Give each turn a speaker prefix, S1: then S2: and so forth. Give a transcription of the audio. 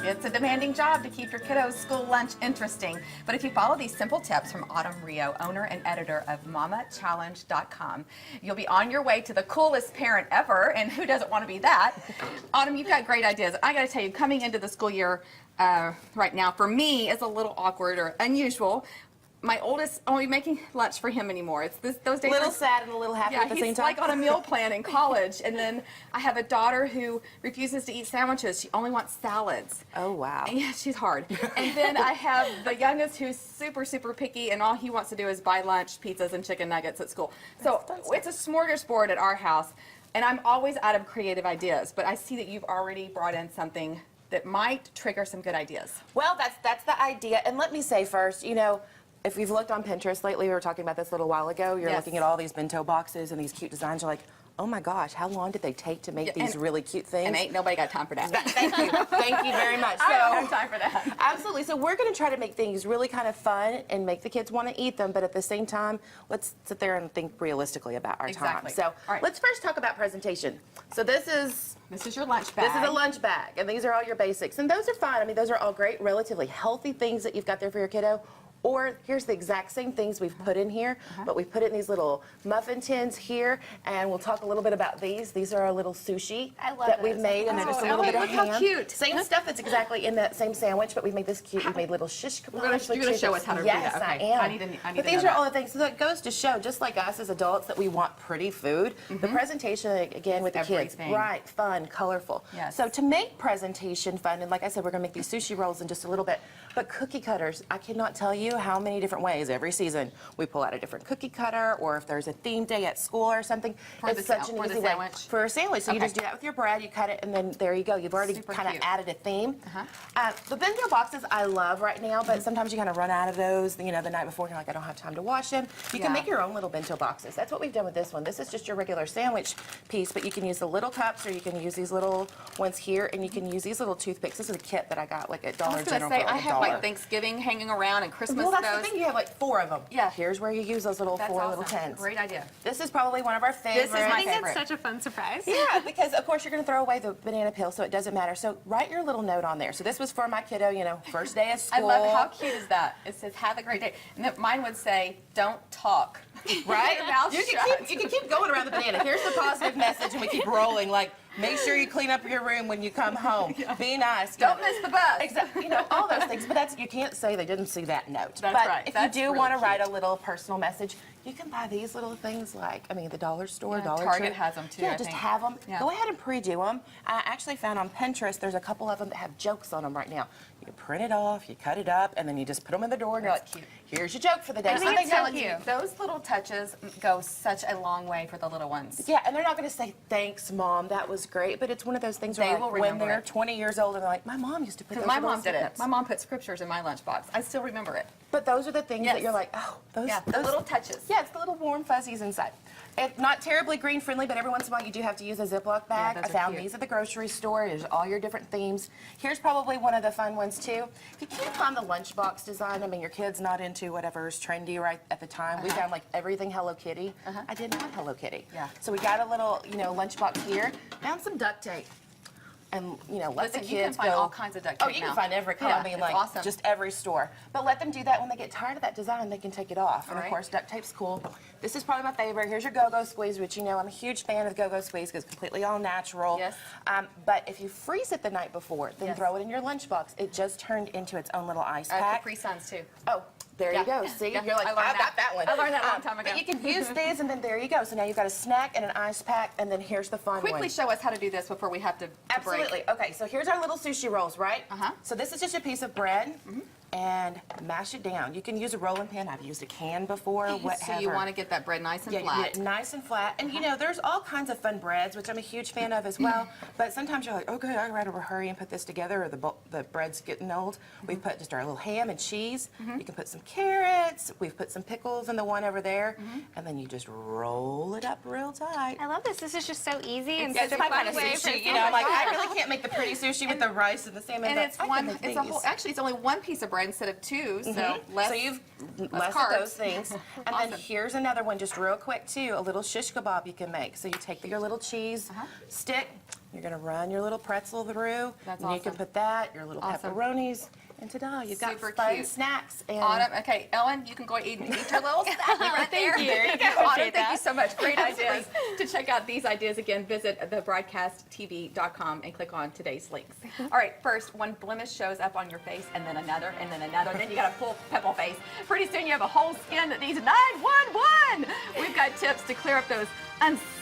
S1: It's a demanding job to keep your kiddos' school lunch interesting, but if you follow these simple tips from Autumn Rio, owner and editor of MamaChallenge.com, you'll be on your way to the coolest parent ever, and who doesn't want to be that? Autumn, you've got great ideas. I got to tell you, coming into the school year right now, for me, is a little awkward or unusual. My oldest won't be making lunch for him anymore. It's those days.
S2: A little sad and a little happy at the same time.
S1: He's like on a meal plan in college, and then I have a daughter who refuses to eat sandwiches. She only wants salads.
S2: Oh wow.
S1: Yeah, she's hard. And then I have the youngest who's super, super picky, and all he wants to do is buy lunch, pizzas, and chicken nuggets at school. So it's a smorgasbord at our house, and I'm always out of creative ideas. But I see that you've already brought in something that might trigger some good ideas.
S2: Well, that's the idea. And let me say first, you know, if you've looked on Pinterest lately, we were talking about this a little while ago, you're
S1: Yes.
S2: looking at all these bento boxes and these cute designs, you're like, oh my gosh, how long did they take to make these really cute things?
S1: And ain't nobody got time for that.
S2: Thank you. Thank you very much.
S1: I don't have time for that.
S2: Absolutely. So we're going to try to make things really kind of fun and make the kids want to eat them, but at the same time, let's sit there and think realistically about our
S1: Exactly.
S2: time. So
S1: All right.
S2: let's first talk about presentation. So this is
S1: your lunch bag.
S2: This is a lunch bag, and these are all your basics. And those are fine. I mean, those are all great, relatively healthy things that you've got there for your kiddo. Or here's the exact same things we've put in here, but we've put it in these little muffin tins here, and we'll talk a little bit about these. These are our little sushi that we've made, and they're just a little bit of
S1: look
S2: ham.
S1: how cute.
S2: Same stuff that's exactly in that same sandwich, but we've made this cute. We've made little shish kebabs.
S1: You're gonna show us how to do
S2: yes,
S1: that. Okay.
S2: I am.
S1: I need to
S2: but
S1: know
S2: these are
S1: that.
S2: all the things. So that goes to show, just like us as adults, that we want pretty food. The presentation, again, with the kids,
S1: everything.
S2: right, fun, colorful.
S1: Yes.
S2: So to make presentation fun, and like I said, we're gonna make these sushi rolls in just a little bit, but cookie cutters, I cannot tell you how many different ways every season we pull out a different cookie cutter, or if there's a theme day at school or something, it's such an easy way. For a sandwich. So you just do that with your bread, you cut it, and then there you go. You've already kind of added a theme. The bento boxes I love right now, but sometimes you kind of run out of those, you know, the night before, and you're like, I don't have time to wash them. You can make your own little bento boxes. That's what we've done with this one. This is just your regular sandwich piece, but you can use the little cups, or you can use these little ones here, and you can use these little toothpicks. This is a kit that I got like at Dollar General for like
S1: I
S2: $1.
S1: have like Thanksgiving hanging around and Christmas.
S2: Well, that's the thing. You have like 4 of them.
S1: Yeah.
S2: Here's where you use those little
S1: That's
S2: 4
S1: awesome.
S2: little tins.
S1: Great idea.
S2: This is probably one of our favorites.
S1: This is my
S3: I think
S1: favorite.
S3: that's such a fun surprise.
S2: Yeah, because of course you're going to throw away the banana peel, so it doesn't matter. So write your little note on there. So this was for my kiddo, you know, first day of
S1: I
S2: school.
S1: love how cute is that? It says, have a great day. And then mine would say, don't talk.
S2: Right?
S1: Your mouth
S2: You
S1: shut.
S2: can keep going around the banana. Here's the positive message, and we keep rolling. Like, make sure you clean up your room when you come home. Be nice.
S1: Don't miss the bus.
S2: Exactly. You know, all those things. But that's, you can't say they didn't see that note.
S1: That's
S2: but
S1: right.
S2: if
S1: That's
S2: you do
S1: really
S2: want to
S1: cute.
S2: write a little personal message, you can buy these little things like, I mean, the dollar store,
S1: Yeah,
S2: Dollar
S1: Target
S2: Tree.
S1: has them too,
S2: Yeah,
S1: I
S2: just
S1: think.
S2: have them.
S1: Yeah.
S2: Go ahead and pre-do them. I actually found on Pinterest there's a couple of them that have jokes on them right now. You print it off, you cut it up, and then you just put them in the door, and you're like,
S1: That's cute.
S2: here's your joke for the day.
S3: I think
S2: So
S3: it's
S2: they
S3: so
S2: know
S3: cute.
S1: Those little touches go such a long way for the little ones.
S2: Yeah, and they're not going to say, thanks, Mom, that was great, but it's one of those things where
S1: They
S2: like,
S1: will
S2: when
S1: remember
S2: they're
S1: it.
S2: 20 years old and they're like, my mom used to put those
S1: My
S2: little
S1: mom did it.
S2: snippets."
S1: My mom put scriptures in my lunchbox. I still remember it.
S2: But those are the things
S1: Yes.
S2: that you're like, oh, those,
S1: Yeah, the
S2: those
S1: little touches.
S2: Yeah, it's the little warm fuzzies inside. It's not terribly green friendly, but every once in a while you do have to use a Ziploc bag.
S1: those
S2: I
S1: are
S2: found
S1: cute.
S2: these at the grocery store. There's all your different themes. Here's probably one of the fun ones too. If you can't find the lunchbox design, I mean, your kid's not into whatever's trendy right at the time. We found like everything Hello Kitty. I didn't have Hello Kitty.
S1: Yeah.
S2: So we got a little, you know, lunchbox here. Found some duct tape. And, you know, let
S1: Listen,
S2: the
S1: you can
S2: kids
S1: find
S2: go.
S1: all kinds of duct
S2: Oh,
S1: tape
S2: you
S1: now.
S2: can find every color.
S1: Yeah,
S2: I mean,
S1: it's
S2: like
S1: awesome.
S2: just every store. But let them do that when they get tired of that design, they can take it off. And of
S1: Right.
S2: course, duct tape's cool. This is probably my favorite. Here's your Go-Go Squeeze, which you know I'm a huge fan of Go-Go Squeeze because it's completely all natural.
S1: Yes.
S2: But if you freeze it the night before, then
S1: Yes.
S2: throw it in your lunchbox. It just turned into its own little ice
S1: I have
S2: pack.
S1: Capri Suns too.
S2: Oh, there
S1: Yeah.
S2: you go. See,
S1: Yeah,
S2: you're like,
S1: I
S2: I
S1: learned
S2: got that one.
S1: I learned that a long time ago.
S2: But you can use these, and then there you go. So now you've got a snack and an ice pack, and then here's the fun
S1: Quickly
S2: one.
S1: show us how to do this before we have to break.
S2: Absolutely. Okay, so here's our little sushi rolls, right? So this is just a piece of bread, and mash it down. You can use a rolling pin. I've used a can before, whatever.
S1: So you want to get that bread nice and
S2: Yeah, you
S1: flat.
S2: get it nice and flat. And you know, there's all kinds of fun breads, which I'm a huge fan of as well. But sometimes you're like, okay, I gotta hurry and put this together, or the bread's getting old. We put just our little ham and cheese. You can put some carrots. We've put some pickles in the one over there, and then you just roll it up real tight.
S3: I love this. This is just so easy and
S2: Yeah,
S3: such
S2: it's
S3: a
S2: my
S3: fun
S2: kind of
S3: way for
S2: sushi. You know, I'm like, I really can't make the pretty sushi with the rice and the salmon.
S1: And
S2: but
S1: it's
S2: I can
S1: one.
S2: make
S1: It's a
S2: these.
S1: whole. Actually, it's only one piece of bread instead of two. So less.
S2: So you've less of
S1: carbs.
S2: those things. And then here's another one just real quick too, a little shish kebab you can make. So you take your little cheese stick, You're gonna run your little pretzel through.
S1: That's
S2: and you can
S1: awesome.
S2: put that, your little
S1: Awesome.
S2: pepperonis, and ta-da, you've got
S1: Super
S2: fun
S1: cute.
S2: snacks. And
S1: Autumn, okay, Ellen, you can go eat your little snack right there.
S3: Thank you.
S1: There you go.
S3: Appreciate
S1: Autumn, thank you
S3: that.
S1: so much. Great ideas. To check out these ideas again, visit thebroadcasttv.com and click on today's links. All right, first, one blemish shows up on your face, and then another, and then another, and then you got a full pimple face. Pretty soon you have a whole skin that needs 911. We've got tips to clear up those unsightly